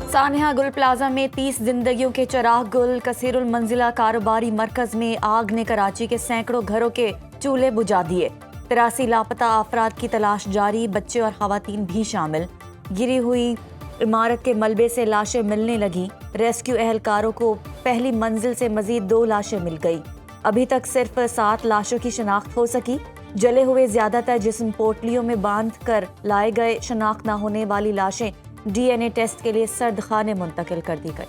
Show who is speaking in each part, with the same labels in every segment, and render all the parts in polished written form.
Speaker 1: सानिया गुल प्लाजा में 30 जिंदगियों के चिराग गुल। कसीरुल मंजिला कारोबारी मरकज में आग ने कराची के सैकड़ों घरों के चूल्हे बुझा दिए। 83 लापता अफराद की तलाश जारी, बच्चे और खवातीन भी शामिल। गिरी हुई इमारत के मलबे से लाशें मिलने लगी। रेस्क्यू एहलकारों को पहली मंजिल से मजीद 2 लाशें मिल गई। अभी तक सिर्फ 7 लाशों की शनाख्त हो सकी। जले हुए ज्यादातर जिस्म पोटलियों में बांध कर लाए गए। शनाख्त न होने वाली लाशें DNA टेस्ट के लिए सर्द खाने मुंतकिल कर दी गई।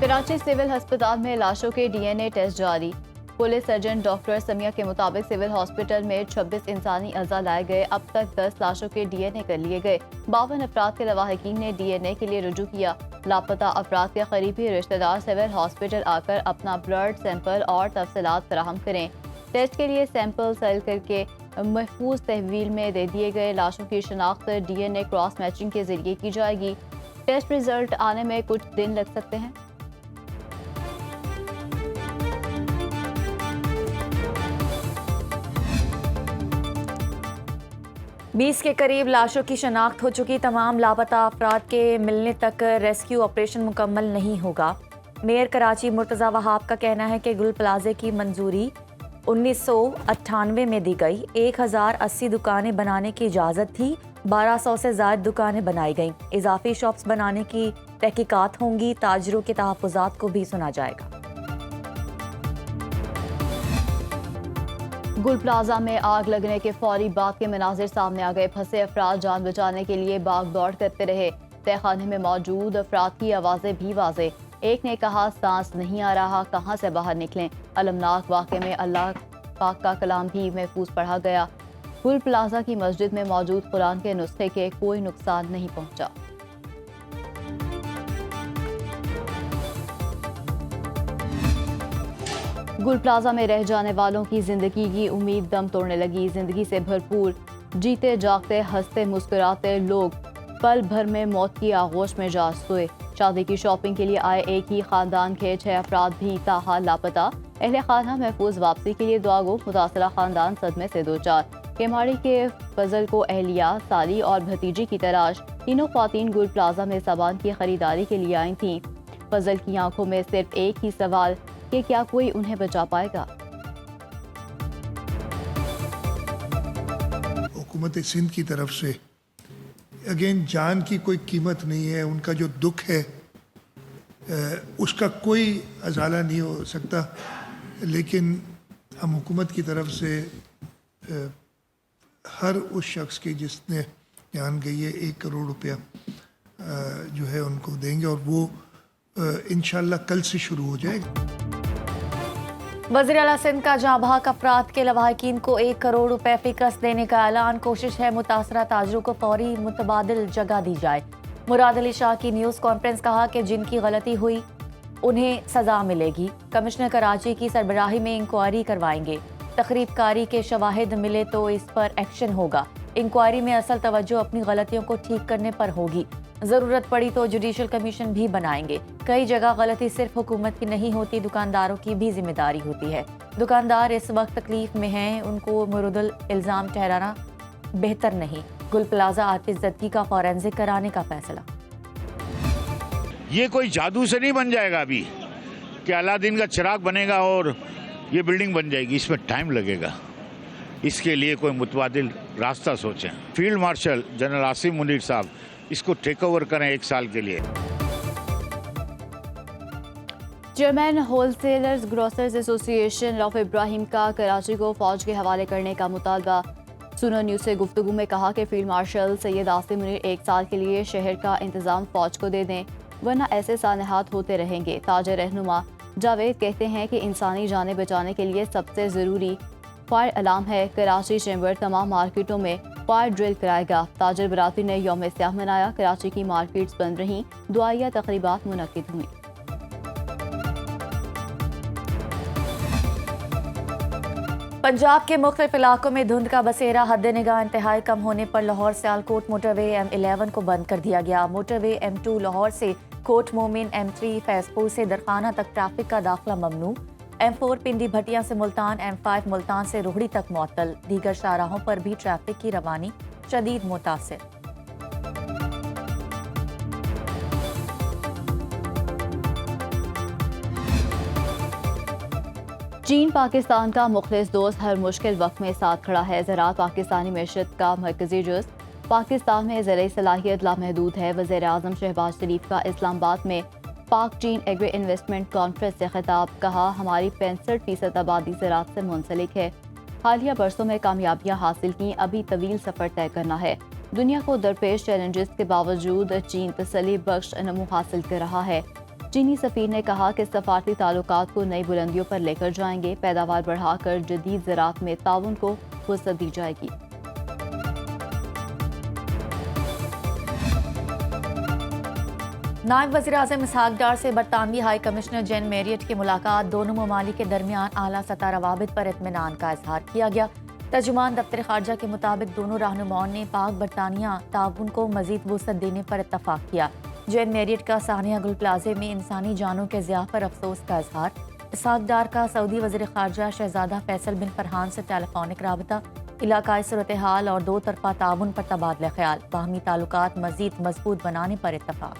Speaker 2: कराची सिविल अस्पताल में लाशों के DNA टेस्ट जारी। पुलिस सर्जन डॉक्टर समिया के मुताबिक सिविल हॉस्पिटल में 26 इंसानी अज़ा लाए गए। अब तक 10 लाशों के DNA कर लिए गए। 52 अफराद के लवाहिकीन ने DNA के लिए रुजू किया। लापता अफराद के करीबी रिश्तेदार सिविल हॉस्पिटल आकर अपना ब्लड सैंपल और तफसीलात फराहम करें। टेस्ट के लिए सैंपल सेल करके महफूज तहवील में दे दिए गए। लाशों की शनाख्त DNA क्रॉस मैचिंग के जरिए की जाएगी। टेस्ट रिजल्ट आने में कुछ दिन लग सकते हैं।
Speaker 1: बीस के करीब लाशों की शनाख्त हो चुकी। तमाम लापता अफराद के मिलने तक रेस्क्यू ऑपरेशन मुकम्मल नहीं होगा। मेयर कराची मुर्तज़ा वहाब का कहना है कि गुल प्लाजे की मंजूरी 1998 में दी गई। 1080 दुकानें बनाने की इजाज़त थी। 1200 से ज़ायद दुकानें बनाई गईं। इजाफी शॉप्स बनाने की तहकीकात होंगी। ताजरों के तहफ़्फ़ुज़ात को भी सुना जाएगा।
Speaker 2: गुल प्लाजा में आग लगने के फौरी बाद के मनाजिर सामने आ गए। फंसे अफराद जान बचाने के लिए भाग दौड़ करते रहे। तहखाने में मौजूद अफराद की आवाज़ें भी वाज़े। एक ने कहा, सांस नहीं आ रहा, कहाँ से बाहर निकलें। अलमनाक वाक़े में अल्लाह पाक का कलाम भी महफूज पढ़ा गया। गुल प्लाजा की मस्जिद में मौजूद कुरान के नुस्खे के कोई नुकसान नहीं पहुँचा। गुल प्लाजा में रह जाने वालों की जिंदगी की उम्मीद दम तोड़ने लगी। जिंदगी से भरपूर, जीते जागते, हंसते मुस्कुराते लोग पल भर में मौत की आगोश में जा सोए। शादी की शॉपिंग के लिए आए एक ही खानदान के 6 अफराद भी ताहाल लापता। अहले खाना महफूज वापसी के लिए दुआ गो। मुतासरा खानदान सदमे से 2-4। केमाड़ी के फजल को अहलिया, साली और भतीजी की तलाश। तीनों ख्वातीन गुल प्लाजा में सामान की खरीदारी के लिए आई थीं। फजल की आंखों में सिर्फ एक ही सवाल कि क्या कोई उन्हें बचा पाएगा।
Speaker 3: हुकूमत सिंध की तरफ से अगेन जान की कोई कीमत नहीं है। उनका जो दुख है उसका कोई अजाला नहीं हो सकता, लेकिन हम हुकूमत की तरफ से हर उस शख्स की जिसने जान गई है 1 करोड़ रुपया जो है उनको देंगे और वो इंशाल्लाह कल से शुरू हो जाएगा।
Speaker 1: वज़ीर आला सिंध का जहां बहक अफराद के लवाहिकीन को 1 करोड़ रुपए फ़िकस देने का ऐलान। कोशिश है मुतासरा ताजरों को फौरी मुतबादिल जगह दी जाए। मुराद अली शाह की न्यूज़ कॉन्फ्रेंस, कहा कि जिनकी गलती हुई उन्हें सजा मिलेगी। कमिश्नर कराची की सरबराही में इंक्वायरी करवाएंगे। तखरीबकारी के शवाहिद मिले तो इस पर एक्शन होगा। इंक्वायरी में असल तवज्जो अपनी गलतियों को ठीक करने पर होगी। ज़रूरत पड़ी तो जुडिशल कमीशन भी बनाएंगे। कई जगह गलती सिर्फ हुकूमत की नहीं होती, दुकानदारों की भी जिम्मेदारी होती है। दुकानदार इस वक्त तकलीफ में हैं, उनको मुरुदल इल्ज़ाम ठहराना बेहतर नहीं। गुल प्लाजा आतिशज़दगी का फॉरेंसिक कराने का फैसला।
Speaker 4: ये कोई जादू से नहीं बन जाएगा अभी कि अलादीन का चिराग बनेगा और ये बिल्डिंग बन जाएगी। इसमें टाइम लगेगा। इसके लिए कोई मुतबादिल रास्ता सोचें। Field marshal general Asim Munir साहब इसको टेक ओवर करें 1 साल के लिए।
Speaker 2: Chairman wholesalers grocers association Rauf Ibrahim का कराची को फौज के हवाले करने का मुतालबा। सुनो न्यूज़ से गुफ्तगू में कहा कि फील्ड मार्शल सैयद आसिम मुनीर 1 साल के लिए शहर का इंतजाम फौज को दे दें, वरना ऐसे सानहात होते रहेंगे। ताजर रहनुमा जावेद कहते हैं कि इंसानी जानें बचाने के लिए सबसे ज़रूरी फायर अलार्म है। कराची चैम्बर तमाम मार्केटों में फायर ड्रिल कराएगा। ताजर बराती ने यौम स्याह मनाया। कराची की मार्केट्स बंद रहीं, दुआया तकरीबात मुनक्किद हुई।
Speaker 1: पंजाब के मुख्तलिफ इलाकों में धुंध का बसेरा। हद निगाह इंतहाई कम होने पर लाहौर सियालकोट मोटरवे M11 को बंद कर दिया गया। मोटरवे M2 लाहौर से कोट मोमिन, M3 फैजपुर से दरखाना तक ट्रैफिक का दाखिला ममनू। M4 पिंडी भटिया से मुल्तान, M5 मुल्तान से रोहड़ी तक मुअत्तल। दीगर शाहराहों पर भी ट्रैफिक की रवानी शदीद मुतासिर।
Speaker 2: चीन पाकिस्तान का मुखलिस दोस्त हर मुश्किल वक्त में साथ खड़ा है। ज़राअत पाकिस्तानी मैशत का मरकजी जुज़ पाकिस्तान में ज़राई सलाहियत लामहदूद है। वज़ीर आज़म शहबाज शरीफ का इस्लामाबाद में पाक चीन एग्री इन्वेस्टमेंट कॉन्फ्रेंस से खिताब। कहा, हमारी 65% आबादी ज़राअत से मुंसलिक है। हालिया बरसों में कामयाबियाँ हासिल की, अभी तवील सफ़र तय करना है। दुनिया को दरपेश चैलेंजेस के बावजूद चीन तसल्ली बख्श नमू हासिल कर रहा है। चीनी सफीर ने कहा कि सफारती ताल्लुकात को नई बुलंदियों पर लेकर जाएंगे। पैदावार बढ़ाकर जदीद ज़राअत में ताउन को वसअत दी जाएगी।
Speaker 1: नायब वज़ीर-ए-आज़म इसहाक डार से बरतानवी हाई कमिश्नर जेन मैरियट की मुलाकात। दोनों ममालिक के दरमियान आला सतह रवाबित पर इत्मीनान का इजहार किया गया। तर्जुमान दफ्तर खारजा के मुताबिक दोनों रहनुमाओं ने पाक बरतानिया ताउन को मजीद वसअत देने पर इत्तफाक किया। जेन मैरियट का सानिया गुल प्लाजे में इंसानी जानों के ज़िया पर अफसोस का इजहार। इसहाक डार का सऊदी वज़ीर खारजा शहजादा फैसल बिन फरहान से टेलीफोनिक राबता, इलाकाई सूरत हाल और दो तरफा ताउन पर तबादला ख्याल। बाहमी ताल्लुकात मजीद मजबूत बनाने पर इत्तफाक।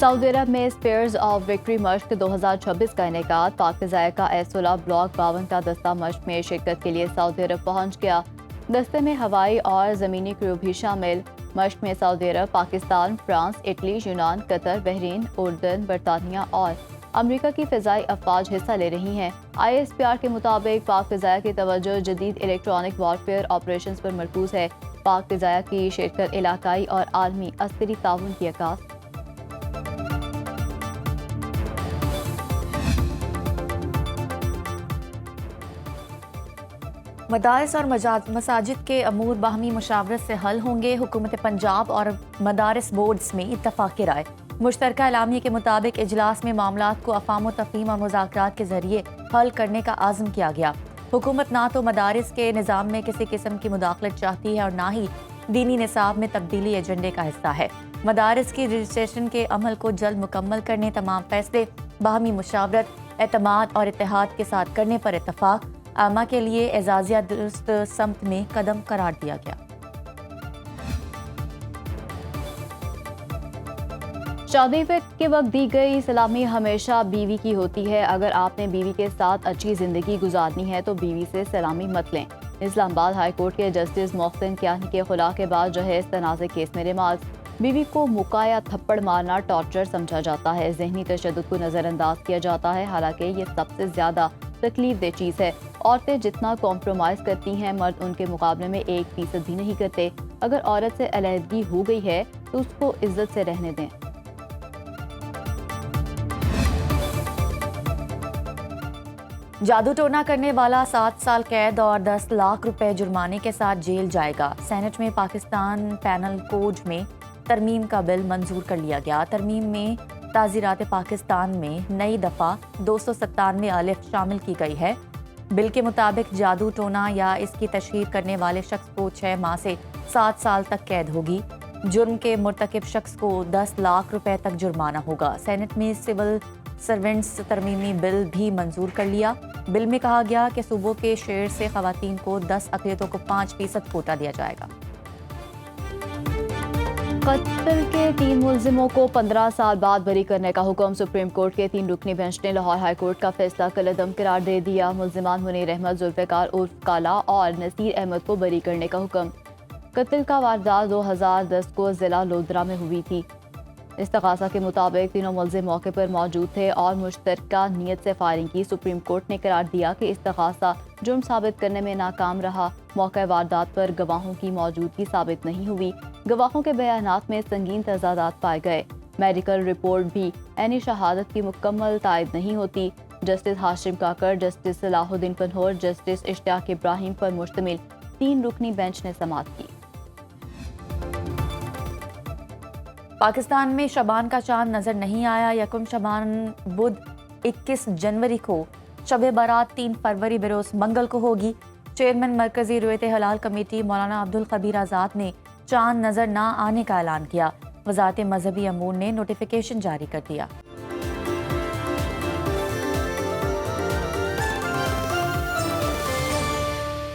Speaker 2: सऊदी अरब में स्पेयर्स ऑफ विक्ट्री मश्क 2026 का इनेकाद। पाक फ़िज़ाइया का एसोला ब्लॉक 52 का दस्ता मश्क में शिरकत के लिए सऊदी अरब पहुंच गया। दस्ते में हवाई और ज़मीनी क्रू भी शामिल। मश्क में सऊदी अरब, पाकिस्तान, फ्रांस, इटली, यूनान, कतर, बहरीन, उर्दन, बरतानिया और अमरीका की फ़िज़ाई अफवाज हिस्सा ले रही हैं। ISPR के मुताबिक पाक फ़िज़ाइया की तवज्जो जदीद इलेक्ट्रॉनिक वॉरफेयर ऑपरेशंस पर मरकूज़ है। पाक फ़िज़ाइया की शिरकत इलाकाई और आलमी अस्करी ताउन की अक्कास।
Speaker 1: मदारिस और मसाजिद के अमूर बाहमी मुशावरत से हल होंगे। हुकूमत पंजाब और मदारिस बोर्ड्स में इत्तफाक़ राय। मुश्तरका एलामिया के मुताबिक इजलास में मामलात को अफ़ाम व तफ़हीम और मुज़ाकरात के ज़रिए हल करने का आज़म किया गया। हुकूमत ना तो मदारिस के निज़ाम में किसी किस्म की मुदाखलत चाहती है और ना ही दीनी निसाब में तब्दीली एजेंडे का हिस्सा है। मदारिस की रजिस्ट्रेशन के अमल को जल्द मुकम्मल करने, तमाम फैसले बाहमी मुशावरत, एतमाद और इत्तेहाद के साथ करने पर इत्तफाक़। आमा के लिए एजाजिया दुरुस्त समत में कदम करार दिया गया।
Speaker 2: शादी के वक्त दी गई सलामी हमेशा बीवी की होती है। अगर आपने बीवी के साथ अच्छी जिंदगी गुजारनी है तो बीवी से सलामी मत लें। इस्लामाबाद हाई कोर्ट के जस्टिस मोहसिन कियानी के खुला के बाद जहेज तनाज़े केस में रिमांड। बीवी को मुक्का या थप्पड़ मारना टॉर्चर समझा जाता है, जहनी तशद्दुद को नज़रअंदाज किया जाता है। हालांकि ये सबसे ज़्यादा तकलीफदेह चीज़ है। औरतें जितना कॉम्प्रोमाइज़ करती हैं, मर्द उनके मुकाबले में 1% भी नहीं करते। अगर औरत से अलहदगी हो गई है तो उसको इज्जत से रहने दें।
Speaker 1: जादू टोना करने वाला 7 साल कैद और 10 लाख रुपए जुर्माने के साथ जेल जाएगा। सेनेट में पाकिस्तान पैनल कोड में तरमीम का बिल मंजूर कर लिया गया। तरमीम में ताज़ीरात पाकिस्तान में नई दफ़ा 297 अलिफ शामिल की गई है। बिल के मुताबिक जादू टोना या इसकी तशहीर करने वाले शख्स को 6 माह से 7 साल तक कैद होगी। जुर्म के मुर्तकिब शख्स को 10 लाख रुपए तक जुर्माना होगा। सेनेट में सिविल सर्वेंट्स तरमीमी बिल भी मंजूर कर लिया। बिल में कहा गया कि सूबों के शेर से खवातीन को 10 अक़लियतों को 5% कोटा दिया जाएगा।
Speaker 2: कत्ल के 3 मुलजिमों को 15 साल बाद बरी करने का हुक्म। सुप्रीम कोर्ट के 3 रुकनी बेंच ने लाहौर हाई कोर्ट का फैसला कलअदम करार दे दिया। मुलजिमान मुनीर अहमद, जुल्फ़िकार उर्फ काला और नसीर अहमद को बरी करने का हुक्म। कत्ल का वारदात 2010 को जिला लोधरा में हुई थी। इस्तग़ासा के मुताबिक तीनों मुलजिम मौके पर मौजूद थे और मुश्तरका नीयत से फायरिंग की। सुप्रीम कोर्ट ने करार दिया कि इस्तग़ासा जुर्म साबित करने में नाकाम रहा। मौका वारदात पर गवाहों की मौजूदगी साबित नहीं हुई। गवाहों के बयानात में संगीन तज़ादात पाए गए। मेडिकल रिपोर्ट भी ऐनी शहादत की मुकम्मल तायद नहीं होती। जस्टिस हाशिम काकर, जस्टिस सलाहुद्दीन पनहोर, जस्टिस इश्तियाक इब्राहिम पर मुश्तमिल 3 रुकनी बेंच ने समाअत की।
Speaker 1: पाकिस्तान में शबान का चांद नजर नहीं आया। यकम शबान बुध 21 जनवरी को, शब बारात 3 फरवरी बरोज मंगल को होगी। चेयरमैन मरकजी रुयत हलाल कमेटी मौलाना अब्दुल खबीर आज़ाद ने चांद नजर ना आने का ऐलान किया। वज़ारत मजहबी अमूर ने नोटिफिकेशन जारी कर दिया।